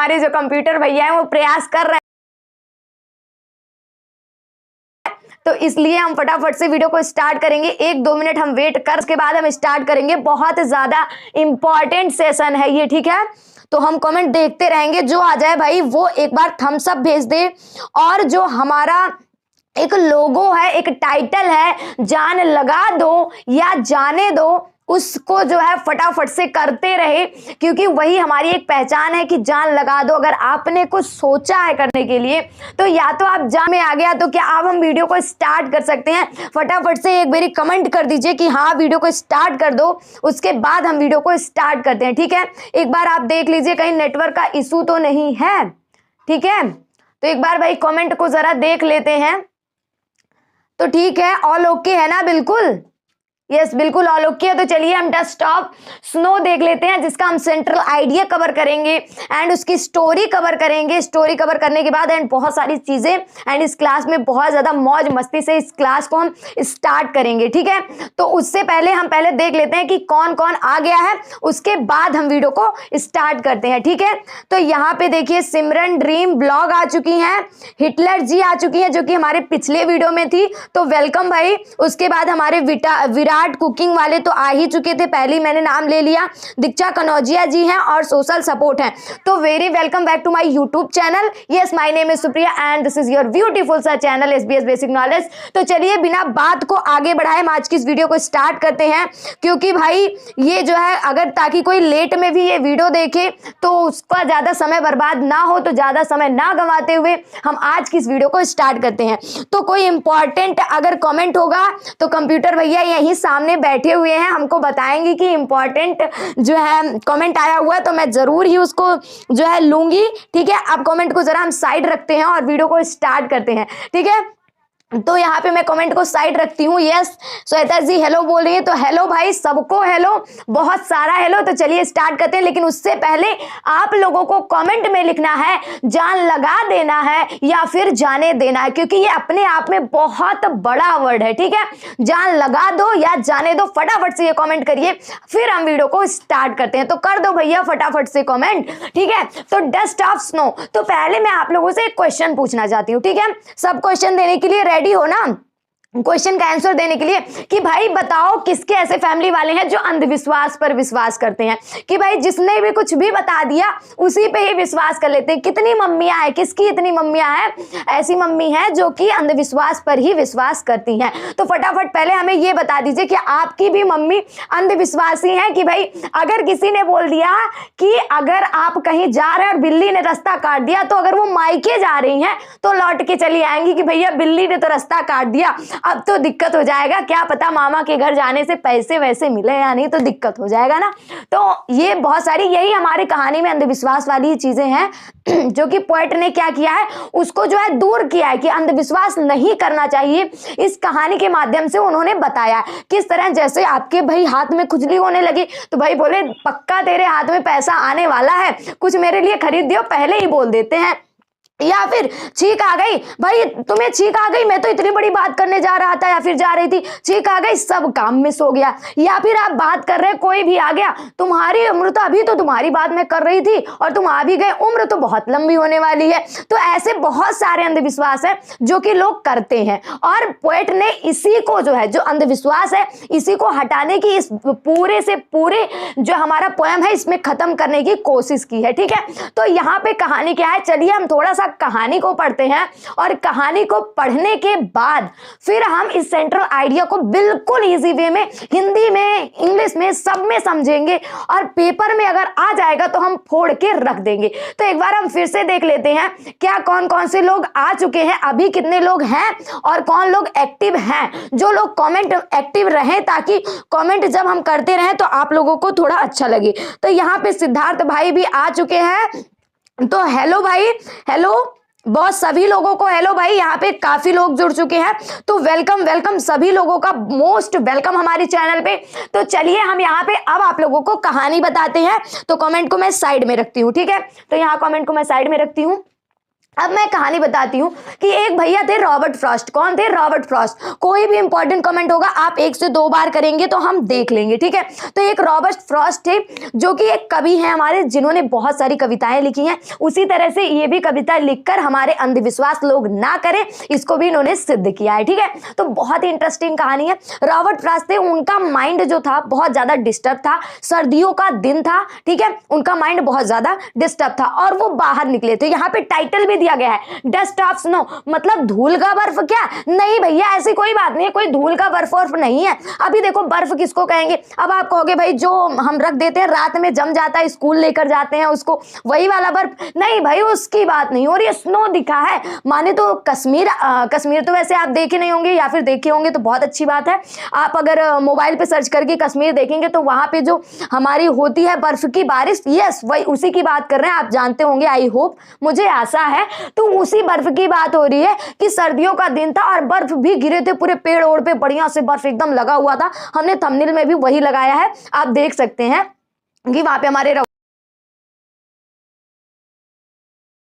हमारे जो कंप्यूटर भैया हैं वो प्रयास कर रहे हैं, तो इसलिए हम फटाफट से वीडियो को स्टार्ट करेंगे। 1-2 मिनट हम वेट कर, उसके बाद हम स्टार्ट करेंगे। बहुत ज्यादा इंपॉर्टेंट सेशन है ये, ठीक है। तो हम कमेंट देखते रहेंगे, जो आ जाए भाई वो एक बार थम्स अप भेज दे। और जो हमारा एक लोगो है, एक टाइटल है, जान लगा दो या जाने दो, उसको जो है फटाफट से करते रहे, क्योंकि वही हमारी एक पहचान है कि जान लगा दो। अगर आपने कुछ सोचा है करने के लिए तो या तो आप जान में आ गया, तो क्या अब हम वीडियो को स्टार्ट कर सकते हैं? फटाफट से एक बारी कमेंट कर दीजिए कि हाँ वीडियो को स्टार्ट कर दो, उसके बाद हम वीडियो को स्टार्ट करते हैं, ठीक है। एक बार आप देख लीजिए कहीं नेटवर्क का इशू तो नहीं है, ठीक है। तो एक बार भाई कमेंट को जरा देख लेते हैं। तो ठीक है, ऑल ओके है ना? बिल्कुल यस, बिल्कुल ऑल ओके है। तो चलिए हम डेस्कटॉप स्नो देख लेते हैं, जिसका हम सेंट्रल आइडिया कवर करेंगे एंड उसकी स्टोरी कवर करेंगे। स्टोरी कवर करने के बाद एंड बहुत सारी चीजें, एंड इस क्लास में बहुत ज्यादा मौज मस्ती से इस क्लास को हम स्टार्ट करेंगे, ठीक है। तो उससे पहले हम देख लेते हैं कि कौन कौन आ गया है, उसके बाद हम वीडियो को स्टार्ट करते हैं, ठीक है। तो यहाँ पे देखिए सिमरन ड्रीम ब्लॉग आ चुकी हैं, हिटलर जी आ चुकी हैं जो कि हमारे पिछले वीडियो में थी, तो वेलकम भाई। उसके बाद हमारे विराट कुकिंग वाले तो आ ही चुके थे, पहले मैंने नाम ले लिया। दीक्षा कनौजिया जी हैं और सोशल सपोर्ट हैं, तो very welcome back to my YouTube channel. Yes, my name is Supriya and this is your beautiful सा चैनल SBS बेसिक नॉलेज। तो चलिए बिना बात को आगे बढ़ाए हम आज की इस वीडियो को स्टार्ट करते हैं, क्योंकि भाई ये जो है अगर ताकि कोई लेट में भी ये वीडियो देखे तो उसका ज्यादा समय बर्बाद ना हो, तो ज्यादा समय ना गंवाते हुए हम आज की इस वीडियो को स्टार्ट करते हैं। तो कोई इंपॉर्टेंट अगर कमेंट होगा तो कंप्यूटर भैया यहीं सामने बैठे हुए हैं, हमको बताएंगे कि इंपॉर्टेंट जो है कमेंट आया हुआ है, तो मैं जरूर ही उसको जो है लूंगी, ठीक है। अब कमेंट को जरा हम साइड रखते हैं और वीडियो को स्टार्ट करते हैं, ठीक है। तो यहाँ पे मैं कमेंट को साइड रखती हूँ। यस, श्वेता जी हेलो बोल रही है, तो हेलो भाई, सबको हेलो, बहुत सारा हेलो। तो चलिए स्टार्ट करते हैं, लेकिन उससे पहले आप लोगों को कमेंट में लिखना है जान लगा देना है या फिर जाने देना है, क्योंकि ये अपने आप में बहुत बड़ा वर्ड है, ठीक है। जान लगा दो या जाने दो, फटाफट से ये कमेंट करिए, फिर हम वीडियो को स्टार्ट करते हैं। तो कर दो भैया फटाफट से कमेंट, ठीक है। तो डस्ट ऑफ स्नो, तो पहले मैं आप लोगों से एक क्वेश्चन पूछना चाहती हूँ, ठीक है। सब क्वेश्चन देने के लिए रेडी हो ना, क्वेश्चन का आंसर देने के लिए, कि भाई बताओ किसके ऐसे फैमिली वाले हैं जो अंधविश्वास पर विश्वास करते हैं, कि भाई जिसने भी कुछ भी बता दिया उसी पे ही विश्वास कर लेते हैं। कितनी मम्मियां हैं, किसकी इतनी मम्मियां हैं, ऐसी मम्मी हैं जो कि अंधविश्वास पर ही विश्वास करती हैं। तो फटाफट पहले हमें ये बता दीजिए कि आपकी भी मम्मी अंधविश्वासी है, कि भाई अगर किसी ने बोल दिया कि अगर आप कहीं जा रहे हैं और बिल्ली ने रास्ता काट दिया, तो अगर वो मायके जा रही हैं तो लौट के चली आएंगी कि भैया बिल्ली ने तो रास्ता काट दिया, अब तो दिक्कत हो जाएगा, क्या पता मामा के घर जाने से पैसे वैसे मिले या नहीं, तो दिक्कत हो जाएगा ना। तो ये बहुत सारी, यही हमारी कहानी में अंधविश्वास वाली चीजें हैं जो कि पोएट ने क्या किया है, उसको जो है दूर किया है कि अंधविश्वास नहीं करना चाहिए। इस कहानी के माध्यम से उन्होंने बताया किस तरह, जैसे आपके भाई हाथ में खुजली होने लगी तो भाई बोले पक्का तेरे हाथ में पैसा आने वाला है, कुछ मेरे लिए खरीद दियो, पहले ही बोल देते हैं। या फिर छींक आ गई, भाई तुम्हें छींक आ गई, मैं तो इतनी बड़ी बात करने जा रहा था या फिर जा रही थी, छींक आ गई, सब काम मिस हो गया। या फिर आप बात कर रहे, कोई भी आ गया, तुम्हारी उम्र तो अभी तो तुम्हारी बात मैं कर रही थी और तुम आ भी गए, उम्र तो बहुत लंबी होने वाली है। तो ऐसे बहुत सारे अंधविश्वास है जो कि लोग करते हैं, और पोएट ने इसी को जो है, जो अंधविश्वास है, इसी को हटाने की, इस पूरे से पूरे जो हमारा पोएम है इसमें खत्म करने की कोशिश की है, ठीक है। तो यहाँ पे कहानी क्या है, चलिए हम थोड़ा सा कहानी को पढ़ते हैं, और कहानी को पढ़ने के बाद फिर हम इस सेंट्रल आइडिया को बिल्कुल इजी वे में, हिंदी में, इंग्लिश में, सब में समझेंगे, और पेपर में अगर आ जाएगा तो हम फोड़ के रख देंगे। तो एक बार हम फिर से देख लेते हैं क्या कौन कौन से लोग आ चुके हैं, अभी कितने लोग हैं और कौन लोग एक्टिव हैं। जो लोग कमेंट एक्टिव रहे, ताकि कमेंट जब हम करते रहें तो आप लोगों को थोड़ा अच्छा लगे। तो यहाँ पे सिद्धार्थ भाई भी आ चुके हैं, तो हेलो भाई, हेलो बॉस, सभी लोगों को हेलो भाई, यहाँ पे काफी लोग जुड़ चुके हैं, तो वेलकम वेलकम, सभी लोगों का मोस्ट वेलकम हमारे चैनल पे। तो चलिए हम यहाँ पे अब आप लोगों को कहानी बताते हैं। तो कमेंट को मैं साइड में रखती हूँ, ठीक है। तो यहाँ कमेंट को मैं साइड में रखती हूँ। अब मैं कहानी बताती हूँ कि एक भैया थे रॉबर्ट फ्रॉस्ट। कौन थे? Robert Frost. कोई भी इंपॉर्टेंट कमेंट होगा आप 1 से 2 बार करेंगे तो हम देख लेंगे, ठीक है। तो एक रॉबर्ट फ्रॉस्ट थे जो कि एक कवि हैं हमारे, जिन्होंने बहुत सारी कविताएं लिखी हैं। उसी तरह से ये भी कविता लिखकर हमारे अंधविश्वास लोग ना करें इसको भी इन्होंने सिद्ध किया है, ठीक है। तो बहुत ही इंटरेस्टिंग कहानी है। रॉबर्ट फ्रॉस्ट थे, उनका माइंड जो था बहुत ज्यादा डिस्टर्ब था। सर्दियों का दिन था, ठीक है, उनका माइंड बहुत ज्यादा डिस्टर्ब था और वो बाहर निकले थे। यहाँ पे टाइटल भी दिया गया है डस्ट ऑफ स्नो, मतलब धूल का बर्फ। क्या? नहीं भैया, ऐसी कोई बात नहीं है, कोई धूल का बर्फ वर्फ नहीं है। अभी देखो बर्फ किसको कहेंगे? अब आप कहोगे भाई जो हम रख देते हैं रात में जम जाता है, स्कूल लेकर जाते हैं उसको, वही वाला बर्फ? नहीं भाई, उसकी बात नहीं हो रही है। स्नो दिखा है माने तो कश्मीर। कश्मीर तो वैसे आप देखे नहीं होंगे या फिर देखे होंगे तो बहुत अच्छी बात है। आप अगर मोबाइल पे सर्च करके कश्मीर देखेंगे तो वहां पे जो हमारी होती है बर्फ की बारिश, यस वही उसी की बात कर रहे हैं, आप जानते होंगे, आई होप, मुझे आशा है। तो उसी बर्फ की बात हो रही है कि सर्दियों का दिन था और बर्फ भी गिरे थे, पूरे पेड़ ओड़ पे बढ़िया से बर्फ एकदम लगा हुआ था। हमने थंबनेल में भी वही लगाया है, आप देख सकते हैं कि वहां पे हमारे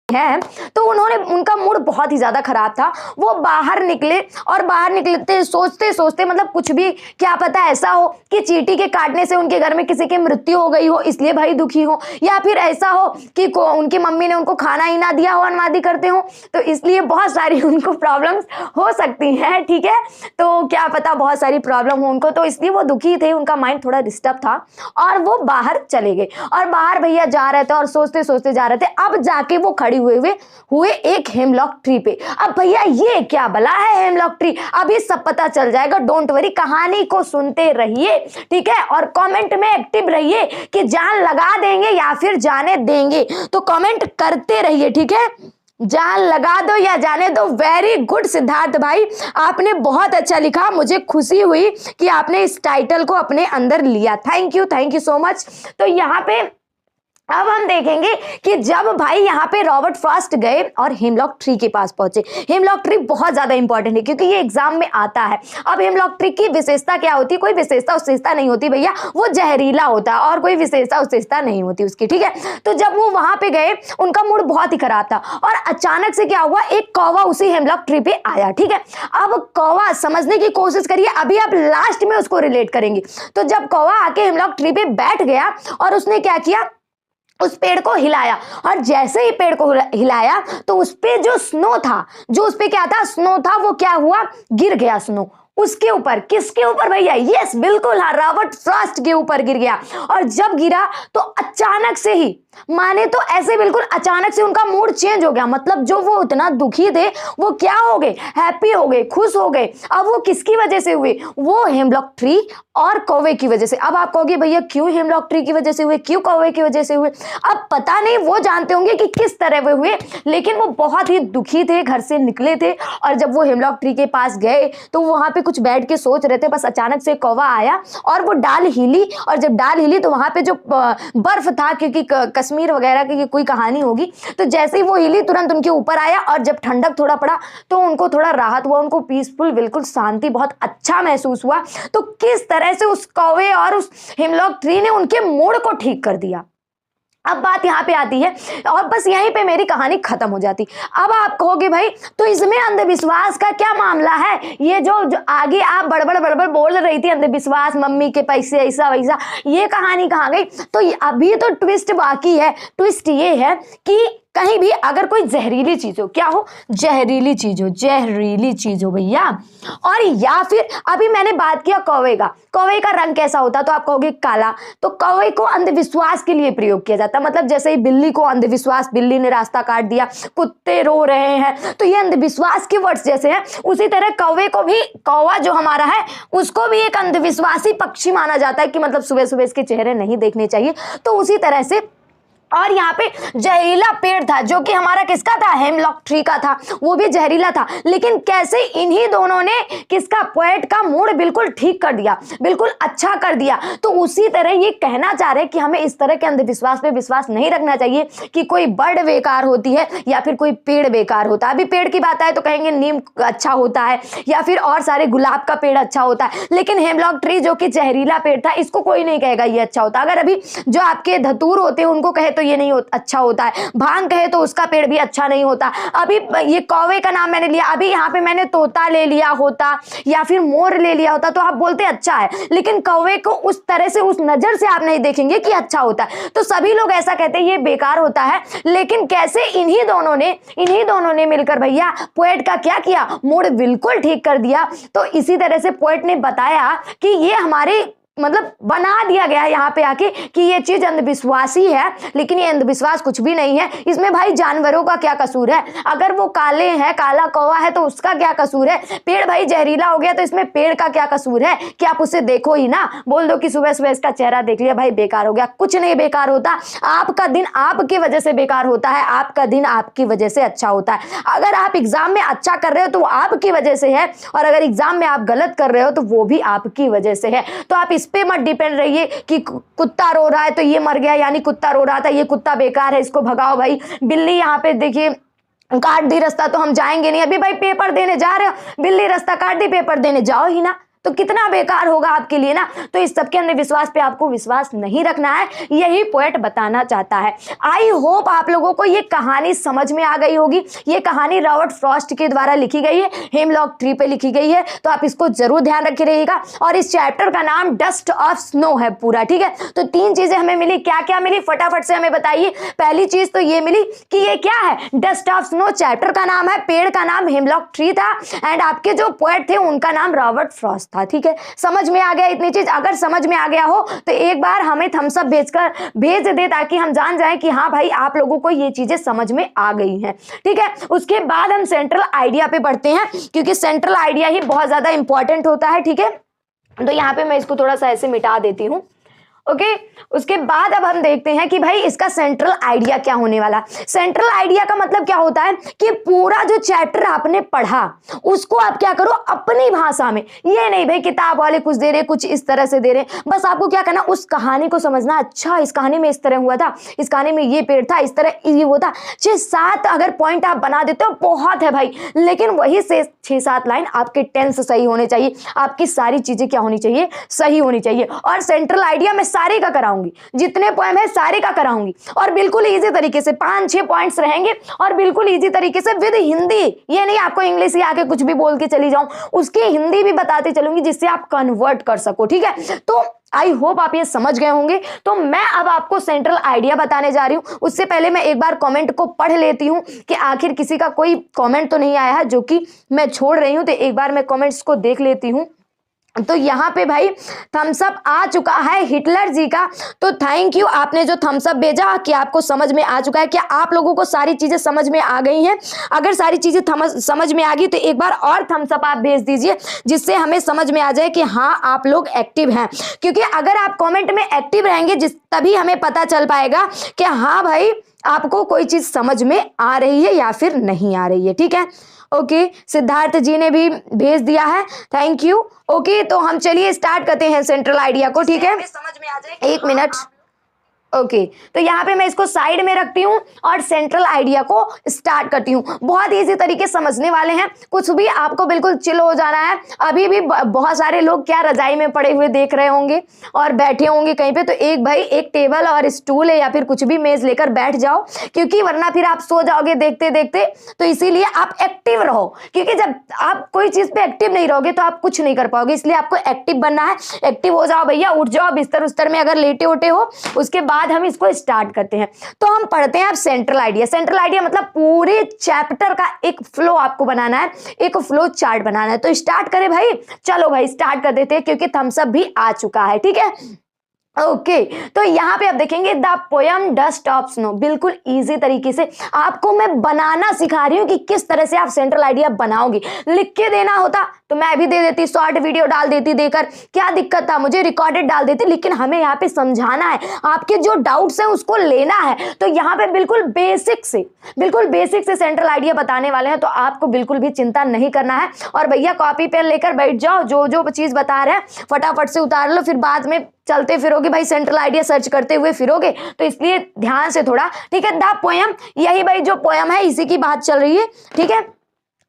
है। तो उन्होंने, उनका मूड बहुत ही ज्यादा खराब था। वो बाहर निकले और बाहर निकलते सोचते सोचते, मतलब कुछ भी, क्या पता ऐसा हो कि चींटी के काटने से उनके घर में किसी की मृत्यु हो गई हो इसलिए भाई दुखी हो, या फिर ऐसा हो कि उनकी मम्मी ने उनको खाना ही ना दिया हो, अनवादी करते हो, तो इसलिए बहुत सारी उनको प्रॉब्लम्स हो सकती हैं, ठीक है। तो क्या पता बहुत सारी प्रॉब्लम हो उनको, तो इसलिए वो दुखी थे, उनका माइंड थोड़ा डिस्टर्ब था और वो बाहर चले गए। और बाहर भैया जा रहे थे और सोचते सोचते जा रहे थे। अब जाके वो खड़ी हुए एक हेमलॉक ट्री पे। अब भैया ये क्या बला है हेमलॉक ट्री, अभी सब पता चल जाएगा। डोंट वरी, कहानी को सुनते रहिए, ठीक है, और कमेंट में एक्टिव रहिए कि जान लगा देंगे या फिर जाने देंगे, तो कमेंट करते रहिए, ठीक है। जान लगा दो या जाने दो। वेरी गुड सिद्धार्थ भाई, आपने बहुत अच्छा लिखा, मुझे खुशी हुई कि आपने इस टाइटल को अपने अंदर लिया। Thank you so much. तो यहाँ पे अब हम देखेंगे कि जब भाई यहाँ पे रॉबर्ट फ्रॉस्ट गए और हेमलॉक ट्री के पास पहुंचे। हेमलॉक ट्री बहुत ज्यादा इंपॉर्टेंट है क्योंकि ये एग्जाम में आता है। अब हेमलॉक ट्री की विशेषता क्या होती है? कोई विशेषता नहीं होती भैया, वो जहरीला होता है और कोई विशेषता नहीं होती उसकी, ठीक है। तो जब वो वहां पे गए उनका मूड बहुत ही खराब था और अचानक से क्या हुआ, एक कौवा उसी हेमलॉक ट्री पे आया, ठीक है। अब कौवा, समझने की कोशिश करिए, अभी आप लास्ट में उसको रिलेट करेंगे। तो जब कौवा आके हेमलॉक ट्री पे बैठ गया और उसने क्या किया, उस पेड़ को हिलाया, और जैसे ही पेड़ को हिलाया तो उस पे जो स्नो था, जो उस पे क्या था, स्नो था, वो क्या हुआ, गिर गया स्नो उसके ऊपर। किसके ऊपर भैया? यस बिल्कुल, हाँ, रॉबर्ट फ्रॉस्ट के ऊपर गिर गया। और जब गिरा तो अचानक से ही, माने तो ऐसे बिल्कुल अचानक से उनका मूड चेंज हो गया। मतलब जो वो इतना दुखी थे वो क्या हो गए, हैप्पी हो गए, खुश हो गए। अब वो किसकी वजह से हुए? वो हेमलॉक ट्री और कौवे की वजह से। अब आप कहोगे भैया क्यों हेमलॉक ट्री की वजह से हुए, क्यों कौवे की वजह से हुए? अब पता नहीं, वो जानते होंगे कि किस तरह वे हुए, लेकिन वो बहुत ही दुखी थे, घर से निकले थे और जब वो हेमलॉक ट्री के पास गए तो वहां पे कुछ बैठ के सोच रहे थे, बस अचानक से कौवा आया और वो डाल हिली, और जब डाल हिली तो वहां पे जो बर्फ था, क्योंकि कश्मीर वगैरह की कोई कहानी होगी, तो जैसे ही वो हिली तुरंत उनके ऊपर आया और जब ठंडक थोड़ा पड़ा तो उनको थोड़ा राहत हुआ, उनको पीसफुल, बिल्कुल शांति, बहुत अच्छा महसूस हुआ। तो किस तरह से उस कौवे और उस हेमलॉक ट्री ने उनके मूड को ठीक कर दिया। अब बात यहाँ पे आती है और बस यहीं पे मेरी कहानी खत्म हो जाती। अब आप कहोगे भाई तो इसमें अंधविश्वास का क्या मामला है? ये जो आगे आप बड़बड़ बोल रही थी, अंधविश्वास, मम्मी के पैसे, ऐसा वैसा, ये कहानी कहाँ गई? तो अभी तो ट्विस्ट बाकी है। ट्विस्ट ये है कि कहीं भी अगर कोई जहरीली चीज हो, क्या हो, जहरीली चीज हो भैया, और या फिर अभी मैंने बात किया कौवे का रंग कैसा होता, तो आप कहोगे काला। तो कौवे को अंधविश्वास के लिए प्रयोग किया जाता, मतलब जैसे ही बिल्ली को अंधविश्वास, बिल्ली ने रास्ता काट दिया, कुत्ते रो रहे हैं, तो ये अंधविश्वास के वर्ड्स जैसे हैं, उसी तरह कौवे को भी, कौवा जो हमारा है उसको भी एक अंधविश्वासी पक्षी माना जाता है कि मतलब सुबह सुबह इसके चेहरे नहीं देखने चाहिए। तो उसी तरह से, और यहाँ पे जहरीला पेड़ था जो कि हमारा किसका था, हेमलॉक ट्री का था, वो भी जहरीला था। लेकिन कैसे इन्हीं दोनों ने किसका, पोएट का मूड बिल्कुल ठीक कर दिया, बिल्कुल अच्छा कर दिया। तो उसी तरह ये कहना चाह रहे हैं कि हमें इस तरह के अंधविश्वास पे विश्वास नहीं रखना चाहिए कि कोई बर्ड बेकार होती है या फिर कोई पेड़ बेकार होता है। अभी पेड़ की बात आए तो कहेंगे नीम अच्छा होता है या फिर और सारे गुलाब का पेड़ अच्छा होता है, लेकिन हेमलॉक ट्री जो कि जहरीला पेड़ था, इसको कोई नहीं कहेगा ये अच्छा होता। अगर अभी जो आपके धतूर होते हैं उनको कहे तो ये नहीं अच्छा होता है, भांग कहे तो उसका पेड़ भी अच्छा नहीं होता। अभी ये कौवे का नाम मैंने लिया, अभी यहाँ पे मैंने तोता ले लिया होता या फिर मोर ले लिया होता तो आप बोलते अच्छा है, लेकिन कौवे को उस तरह से, उस नजर से आप नहीं देखेंगे कि अच्छा होता है। तो सभी लोग ऐसा कहते हैं ये बेकार होता है, लेकिन कैसे इन्हीं दोनों ने मिलकर भैया पोएट का क्या किया, मूड बिल्कुल ठीक कर दिया। तो इसी तरह से पोएट ने बताया कि ये हमारे मतलब बना दिया गया है यहाँ पे आके कि ये चीज अंधविश्वासी है, लेकिन ये अंधविश्वास कुछ भी नहीं है। इसमें भाई जानवरों का क्या कसूर है, अगर वो काले हैं, काला कौवा है तो उसका क्या कसूर है, पेड़ भाई जहरीला हो गया तो इसमें पेड़ का क्या कसूर है कि आप उसे देखो ही ना, बोल दो कि सुबह सुबह इसका चेहरा देख लिया भाई बेकार हो गया। कुछ नहीं बेकार होता, आपका दिन आपकी वजह से बेकार होता है, आपका दिन आपकी वजह से अच्छा होता है। अगर आप एग्जाम में अच्छा कर रहे हो तो वो आपकी वजह से है, और अगर एग्जाम में आप गलत कर रहे हो तो वो भी आपकी वजह से है। तो आप पे मत डिपेंड रहिए कि कुत्ता रो रहा है तो ये मर गया, यानी कुत्ता रो रहा था ये कुत्ता बेकार है, इसको भगाओ भाई। बिल्ली यहाँ पे देखिए काट दी रास्ता तो हम जाएंगे नहीं, अभी भाई पेपर देने जा रहे हो, बिल्ली रास्ता काट दी, पेपर देने जाओ ही ना, तो कितना बेकार होगा आपके लिए ना। तो इस सबके अंधविश्वास पे आपको विश्वास नहीं रखना है, यही पोएट बताना चाहता है। आई होप आप लोगों को ये कहानी समझ में आ गई होगी। ये कहानी रॉबर्ट फ्रॉस्ट के द्वारा लिखी गई है, हेमलॉक ट्री पे लिखी गई है, तो आप इसको जरूर ध्यान रखे रहिएगा। और इस चैप्टर का नाम डस्ट ऑफ स्नो है पूरा, ठीक है। तो 3 चीजें हमें मिली, क्या क्या मिली फटाफट से हमें बताइए। पहली चीज तो ये मिली कि ये क्या है, डस्ट ऑफ स्नो, चैप्टर का नाम है, पेड़ का नाम हेमलॉक ट्री था, एंड आपके जो पोएट थे उनका नाम रॉबर्ट फ्रॉस्ट था, ठीक है। समझ में आ गया इतनी चीज? अगर समझ में आ गया हो तो एक बार हमें थम्स अप भेज दे, ताकि हम जान जाएं कि हाँ भाई आप लोगों को ये चीजें समझ में आ गई हैं, ठीक है। उसके बाद हम सेंट्रल आइडिया पे बढ़ते हैं, क्योंकि सेंट्रल आइडिया ही बहुत ज्यादा इंपॉर्टेंट होता है, ठीक है। तो यहाँ पे मैं इसको थोड़ा सा ऐसे मिटा देती हूँ, ओके। उसके बाद अब हम देखते हैं कि भाई इसका सेंट्रल आइडिया क्या होने वाला। सेंट्रल आइडिया का मतलब क्या होता है कि पूरा जो चैप्टर आपने पढ़ा उसको आप क्या करो अपनी भाषा में, ये नहीं भाई किताब वाले कुछ दे रहे कुछ इस तरह से दे रहे, बस आपको क्या करना उस कहानी को समझना। अच्छा इस कहानी में इस तरह हुआ था, इस कहानी में ये पेड़ था, इस तरह ये वो था। 6-7 अगर पॉइंट आप बना देते हो बहुत है भाई, लेकिन वही से 6-7 लाइन आपके टेंस सही होने चाहिए, आपकी सारी चीजें क्या होनी चाहिए, सही होनी चाहिए। और सेंट्रल आइडिया में सारे का कराऊंगी, जितने पोएम है सारे का कराऊंगी, और बिल्कुल इजी तरीके से 5-6 पॉइंट्स रहेंगे, और बिल्कुल इजी तरीके से विद हिंदी, ये नहीं आपको इंग्लिश ही आके कुछ भी बोल के चली जाऊं, उसकी हिंदी भी बताती चलूंगी जिससे आप कन्वर्ट कर सको, ठीक है। तो आई होप आप ये समझ गए होंगे। तो मैं अब आपको सेंट्रल आइडिया बताने जा रही हूं, उससे पहले मैं एक बार कमेंट को पढ़ लेती हूं कि आखिर किसी का कोई कमेंट तो नहीं आया है जो कि मैं छोड़ रही हूं, तो एक बार मैं कमेंट्स को देख लेती हूं। तो यहाँ पे भाई थम्स अप आ चुका है हिटलर जी का, तो थैंक यू आपने जो थम्स अप भेजा कि आपको समझ में आ चुका है। क्या आप लोगों को सारी चीजें समझ में आ गई हैं? अगर सारी चीजें समझ में आ गई तो एक बार और थम्स अप आप भेज दीजिए, जिससे हमें समझ में आ जाए कि हाँ आप लोग एक्टिव हैं। क्योंकि अगर आप कमेंट में एक्टिव रहेंगे तभी हमें पता चल पाएगा कि हाँ भाई आपको कोई चीज समझ में आ रही है या फिर नहीं आ रही है, ठीक है। ओके सिद्धार्थ जी ने भी भेज दिया है, थैंक यू। ओके तो हम चलिए स्टार्ट करते हैं सेंट्रल आइडिया को, ठीक है। समझ में आ जाए 1 मिनट। ओके तो यहाँ पे मैं इसको साइड में रखती हूँ और सेंट्रल आइडिया को स्टार्ट करती हूँ। बहुत इजी तरीके समझने वाले हैं, कुछ भी आपको बिल्कुल चिल हो जाना है। अभी भी बहुत सारे लोग क्या रजाई में पड़े हुए देख रहे होंगे और बैठे होंगे कहीं पे, तो एक भाई एक टेबल और स्टूल है या फिर कुछ भी मेज लेकर बैठ जाओ, क्योंकि वरना फिर आप सो जाओगे देखते देखते। तो इसीलिए आप एक्टिव रहो, क्योंकि जब आप कोई चीज पे एक्टिव नहीं रहोगे तो आप कुछ नहीं कर पाओगे, इसलिए आपको एक्टिव बनना है। एक्टिव हो जाओ भैया, उठ जाओ बिस्तर उस्तर में अगर लेटे उठे हो। उसके बाद हम इसको स्टार्ट करते हैं। तो हम पढ़ते हैं अब सेंट्रल आइडिया। सेंट्रल आइडिया मतलब पूरे चैप्टर का एक फ्लो आपको बनाना है, एक फ्लो चार्ट बनाना है। तो स्टार्ट करें भाई, चलो भाई स्टार्ट कर देते हैं, क्योंकि थम्स अप भी आ चुका है, ठीक है। ओके तो यहाँ पे आप देखेंगे the poem dust of snow, बिल्कुल इजी तरीके से आपको मैं बनाना सिखा रही हूँ कि किस तरह से आप सेंट्रल आइडिया बनाओगे। लिख के देना होता तो मैं भी दे देती, शॉर्ट वीडियो डाल देती, देकर क्या दिक्कत था, मुझे रिकॉर्डेड डाल देती। लेकिन हमें यहाँ पे समझाना है, आपके जो डाउट्स हैं उसको लेना है। तो यहाँ पे बिल्कुल बेसिक से सेंट्रल आइडिया बताने वाले हैं, तो आपको बिल्कुल भी चिंता नहीं करना है। और भैया कॉपी पेन लेकर बैठ जाओ, जो जो चीज बता रहे हैं फटाफट से उतार लो, फिर बाद में चलते फिरोगे भाई सेंट्रल आइडिया सर्च करते हुए फिरोगे, तो इसलिए ध्यान से थोड़ा, ठीक है। द पोयम, यही भाई जो पोयम है इसी की बात चल रही है, ठीक है।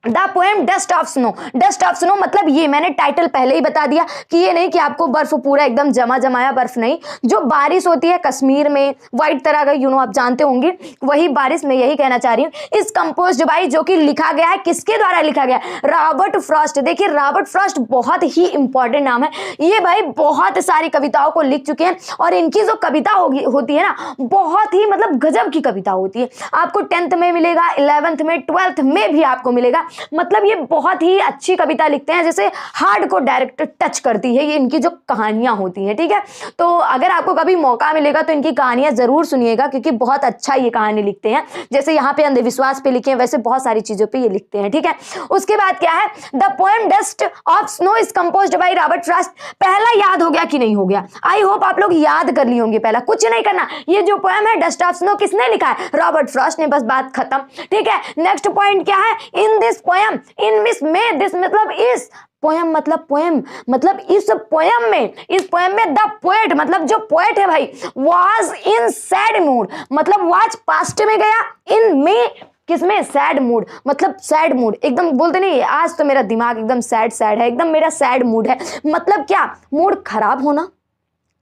The poem dust of snow. Dust of snow मतलब ये मैंने टाइटल पहले ही बता दिया कि ये नहीं कि आपको बर्फ पूरा एकदम जमा जमाया बर्फ नहीं, जो बारिश होती है कश्मीर में व्हाइट तरह का आप जानते होंगे वही बारिश, मैं यही कहना चाह रही हूँ। इस कंपोज्ड बाय, जो कि लिखा गया है किसके द्वारा लिखा गया है? Robert Frost. देखिए रॉबर्ट फ्रॉस्ट बहुत ही इंपॉर्टेंट नाम है, ये भाई बहुत सारी कविताओं को लिख चुके हैं और इनकी जो कविता होती है ना बहुत ही मतलब गजब की कविता होती है। आपको 10th में मिलेगा, 11th में, 12th में भी आपको मिलेगा। मतलब ये बहुत ही अच्छी कविता लिखते हैं, जैसे हार्ट को डायरेक्ट टच करती है ये इनकी जो कहानियां होती हैं, ठीक है। तो अगर आपको कभी मौका मिलेगा तो इनकी कहानियां जरूर सुनिएगा, क्योंकि बहुत अच्छा ये कहानी लिखते हैं। जैसे यहाँ पे अंधविश्वास पे लिखे हैं, वैसे बहुत सारी चीजों पे ये लिखते हैं, ठीक है। उसके बाद क्या है? The poem dust of snow is composed by Robert Frost. पहला याद हो गया कि नहीं हो गया? आई होप आप लोग याद कर लिए होंगे। पहला कुछ नहीं करना, ये जो पोएम है डस्ट ऑफ स्नो किसने लिखा है? रॉबर्ट फ्रॉस्ट ने, बस बात खत्म, ठीक है। नेक्स्ट पॉइंट क्या है? In this poem, in miss में, दिस मतलब इस पोएम, मतलब पोएम मतलब इस पोएम में द पोएट मतलब जो पोएट है भाई वाज इन सैड मूड, मतलब वाज पास्ट में गया, इन में किसमें? सैड मूड, मतलब सैड मूड, एकदम बोलते नहीं आज तो मेरा दिमाग एकदम सैड है, एकदम मेरा सैड मूड है, मतलब क्या? मूड खराब होना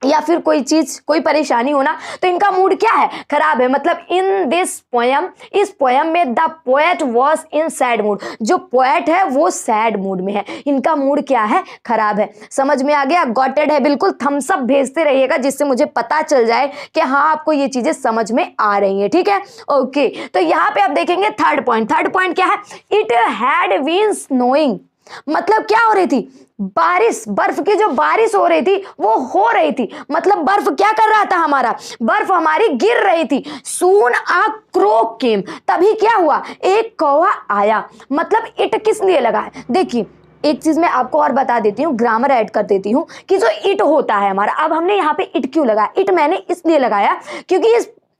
या फिर कोई चीज कोई परेशानी होना, तो इनका मूड क्या है? खराब है। मतलब इन दिस पोएम, इस पोएम में the poet was in sad mood, जो पोएट है वो सैड मूड में है, इनका मूड क्या है? खराब है। समझ में आ गया? गॉटेड है बिल्कुल। थम्स अप भेजते रहिएगा जिससे मुझे पता चल जाए कि हाँ आपको ये चीजें समझ में आ रही है, ठीक है। ओके, तो यहाँ पे आप देखेंगे थर्ड पॉइंट क्या है? इट हैड बीन स्नोइंग, मतलब क्या हो रही थी? बारिश, बर्फ की जो बारिश हो रही थी वो हो रही थी, मतलब बर्फ क्या कर रहा था? हमारा बर्फ हमारी गिर रही थी। सून आ क्रो केम, तभी क्या हुआ? एक कौवा आया। मतलब इट किस लिए लगा है? देखिए एक चीज मैं आपको और बता देती हूँ, ग्रामर ऐड कर देती हूँ कि जो इट होता है हमारा, अब हमने यहाँ पे इट क्यों लगाया? इट मैंने इसलिए लगाया क्योंकि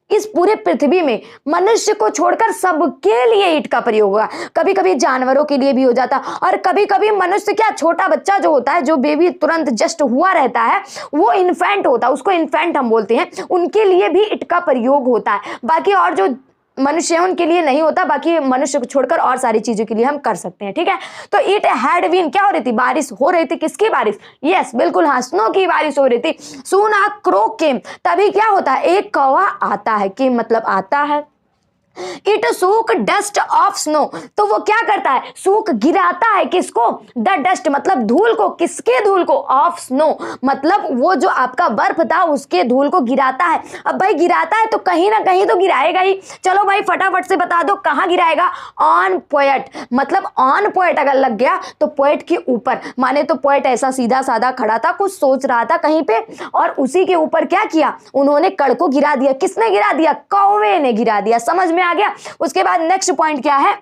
इस पूरे पृथ्वी में मनुष्य को छोड़कर सबके लिए ईट का प्रयोग होगा। कभी कभी जानवरों के लिए भी हो जाता, और कभी कभी मनुष्य क्या, छोटा बच्चा जो होता है, जो बेबी तुरंत जस्ट हुआ रहता है, वो इन्फेंट होता है, उसको इन्फेंट हम बोलते हैं, उनके लिए भी ईट का प्रयोग होता है। बाकी और जो मनुष्य उनके लिए नहीं होता, बाकी मनुष्य को छोड़कर और सारी चीजों के लिए हम कर सकते हैं, ठीक है। तो इट हैड बीन, क्या हो रही थी? बारिश हो रही थी। किसकी बारिश? यस बिल्कुल, हाँ, स्नो की बारिश हो रही थी। सून आ क्रो केम, तभी क्या होता है? एक कौवा आता है। केम मतलब आता है। इट सूक डस्ट ऑफ स्नो, तो वो क्या करता है? सूक गिराता है किसको? द डस्ट मतलब धूल को। किसके धूल को? ऑफ स्नो मतलब वो जो आपका बर्फ था उसके धूल को गिराता है। अब भाई गिराता है तो कहीं ना कहीं तो गिराएगा ही। चलो भाई फटाफट से बता दो कहाँ गिराएगा? ऑन पोएट, मतलब ऑन पोएट अगर लग गया तो पोएट के ऊपर, माने तो पोएट ऐसा सीधा साधा खड़ा था, कुछ सोच रहा था कहीं पे, और उसी के ऊपर क्या किया? उन्होंने कड़ को गिरा दिया। किसने गिरा दिया? कौवे ने गिरा दिया। समझ में आ गया? उसके बाद नेक्स्ट पॉइंट क्या है?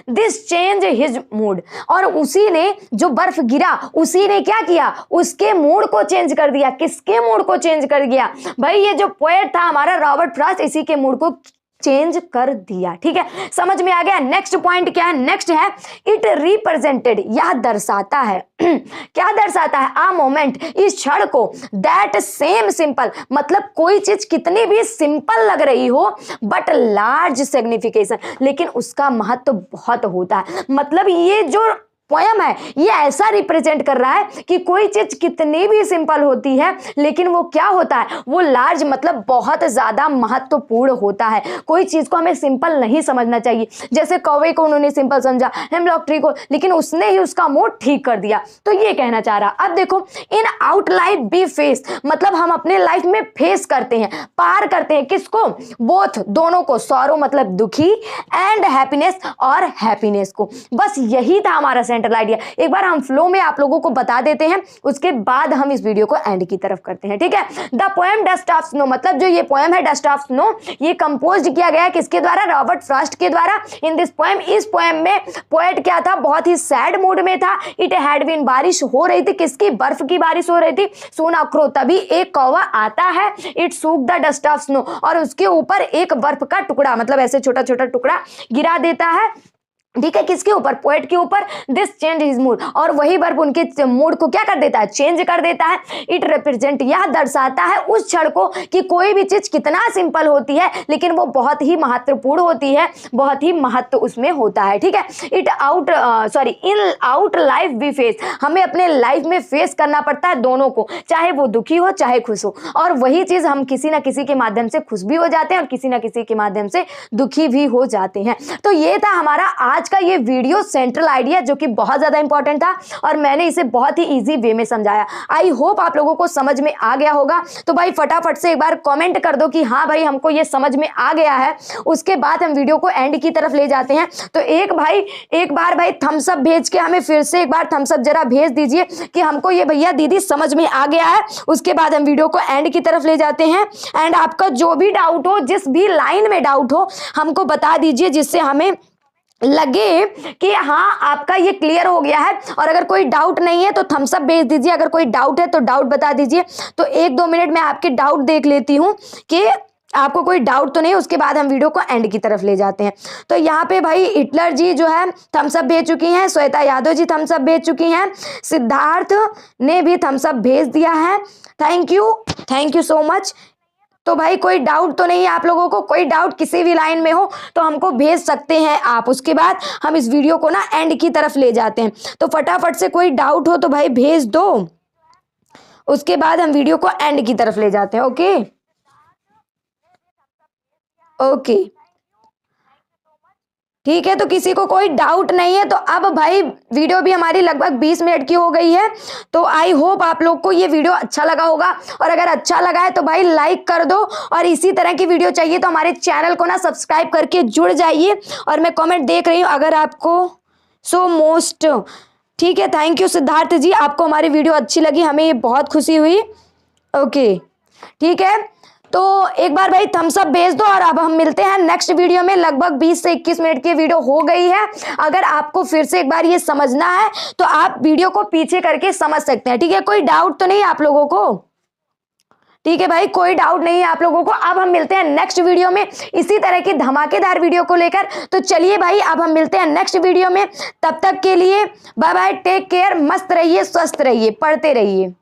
दिस चेंज हिज मूड, और उसी ने, जो बर्फ गिरा उसी ने क्या किया? उसके मूड को चेंज कर दिया। किसके मूड को चेंज कर दिया? भाई ये जो पोएट था हमारा रॉबर्ट फ्रॉस्ट, इसी के मूड को चेंज कर दिया, ठीक है। समझ में आ गया? नेक्स्ट पॉइंट क्या है? नेक्स्ट है इट रिप्रेजेंटेड, यह दर्शाता है क्या दर्शाता है? आ मोमेंट, इस क्षण को, दैट सेम सिंपल, मतलब कोई चीज कितनी भी सिंपल लग रही हो बट लार्ज सिग्निफिकेशन, लेकिन उसका महत्व बहुत होता है। मतलब ये जो पोयम है ये ऐसा रिप्रेजेंट कर रहा है कि कोई चीज कितनी भी सिंपल होती है लेकिन वो क्या होता है? वो लार्ज, मतलब बहुत ज्यादा महत्वपूर्ण होता है। कोई चीज को हमें सिंपल नहीं समझना चाहिए। जैसे कौवे को उन्होंने सिंपल समझा, हेमलॉक ट्री को, लेकिन उसने ही उसका मूड ठीक कर दिया। तो ये कहना चाह रहा। अब देखो, इन आउटलाइट बी फेस, मतलब हम अपने लाइफ में फेस करते हैं, पार करते हैं। किसको? बोथ, दोनों को। सॉरो मतलब दुखी, एंड हैप्पीनेस, और हैप्पीनेस को। बस यही था हमारा सेंट्रल आइडिया। एक बार हम फ्लो में आप लोगों को बता देते हैं, उसके बाद हम इस वीडियो को एंड की तरफ करते हैं, ठीक है। The poem dust of snow, मतलब जो ये पोएम है डस्ट ऑफ स्नो, ये कंपोज किया गया किसके द्वारा? रॉबर्ट फ्रॉस्ट के द्वारा। इन दिस पोएम, इस पोएम में पोएट क्या था? बहुत ही सैड मूड में था। इट हैड बीन, बारिश हो रही थी। किसकी? बर्फ की बारिश हो रही थी। सून आ क्रो, तभी एक कौवा आता है। It shook the dust of snow, और उसके ऊपर एक बर्फ का टुकड़ा, मतलब ऐसे छोटा छोटा टुकड़ा गिरा देता है। ठीक है, किसके ऊपर, पोएट के ऊपर। दिस चेंज हिज मूड, और वही वर्ब उनके मूड को क्या कर देता है, चेंज कर देता है। इट रिप्रेजेंट, यह दर्शाता है उस क्षण को कि कोई भी चीज कितना सिंपल होती है लेकिन वो बहुत ही महत्वपूर्ण होती है, बहुत ही महत्व उसमें होता है। ठीक है, in our life we face, हमें अपने लाइफ में फेस करना पड़ता है दोनों को, चाहे वो दुखी हो चाहे खुश हो, और वही चीज हम किसी ना किसी के माध्यम से खुश भी हो जाते हैं और किसी ना किसी के माध्यम से दुखी भी हो जाते हैं। तो ये था हमारा आज का ये वीडियो सेंट्रल आइडिया, जो कि बहुत ज्यादा इंपॉर्टेंट था और मैंने इसे बहुत ही इजी वे में समझाया। आई होप आप लोगों को समझ में आ गया होगा। तो भाई फटाफट से एक बार कमेंट कर दो कि हाँ भाई हमको ये समझ में आ गया है। उसके बाद हम वीडियो को एंड की तरफ ले जाते हैं। तो एक बार भाई थम्स अप भेज के हमें फिर से एक बार थम्स अप जरा भेज दीजिए कि हमको ये भैया दीदी समझ में आ गया है। उसके बाद हम वीडियो को एंड की तरफ ले जाते हैं। एंड आपका जो भी डाउट हो, जिस भी लाइन में डाउट हो, हमको बता दीजिए, जिससे हमें लगे कि हाँ आपका ये क्लियर हो गया है। और अगर कोई डाउट नहीं है तो थम्स अप भेज दीजिए, अगर कोई डाउट है तो डाउट बता दीजिए। तो 1-2 मिनट में आपके डाउट देख लेती हूँ कि आपको कोई डाउट तो नहीं। उसके बाद हम वीडियो को एंड की तरफ ले जाते हैं। तो यहाँ पे भाई हिटलर जी जो है थम्स अप भेज चुकी हैं, श्वेता यादव जी थम्स अप भेज चुकी हैं, सिद्धार्थ ने भी थम्स अप भेज दिया है। Thank you so much. तो भाई कोई डाउट तो नहीं है आप लोगों को, कोई डाउट किसी भी लाइन में हो तो हमको भेज सकते हैं आप। उसके बाद हम इस वीडियो को ना एंड की तरफ ले जाते हैं। तो फटाफट से कोई डाउट हो तो भाई भेज दो, उसके बाद हम वीडियो को एंड की तरफ ले जाते हैं। ओके ठीक है, तो किसी को कोई डाउट नहीं है। तो अब भाई वीडियो भी हमारी लगभग 20 मिनट की हो गई है। तो आई होप आप लोग को ये वीडियो अच्छा लगा होगा, और अगर अच्छा लगा है तो भाई लाइक कर दो, और इसी तरह की वीडियो चाहिए तो हमारे चैनल को ना सब्सक्राइब करके जुड़ जाइए। और मैं कमेंट देख रही हूँ, अगर आपको सो मोस्ट, ठीक है, थैंक यू सिद्धार्थ जी, आपको हमारी वीडियो अच्छी लगी, हमें ये बहुत खुशी हुई। ओके ठीक है, तो एक बार भाई थम्स अप भेज दो। और अब हम मिलते हैं नेक्स्ट वीडियो में। लगभग 20 से 21 मिनट की वीडियो हो गई है। अगर आपको फिर से एक बार ये समझना है तो आप वीडियो को पीछे करके समझ सकते हैं। ठीक है, कोई डाउट तो नहीं आप लोगों को? ठीक है भाई, कोई डाउट नहीं है आप लोगों को। अब हम मिलते हैं नेक्स्ट वीडियो में इसी तरह की धमाकेदार वीडियो को लेकर। तो चलिए भाई अब हम मिलते हैं नेक्स्ट वीडियो में। तब तक के लिए बाय बाय, टेक केयर, मस्त रहिए, स्वस्थ रहिए, पढ़ते रहिए।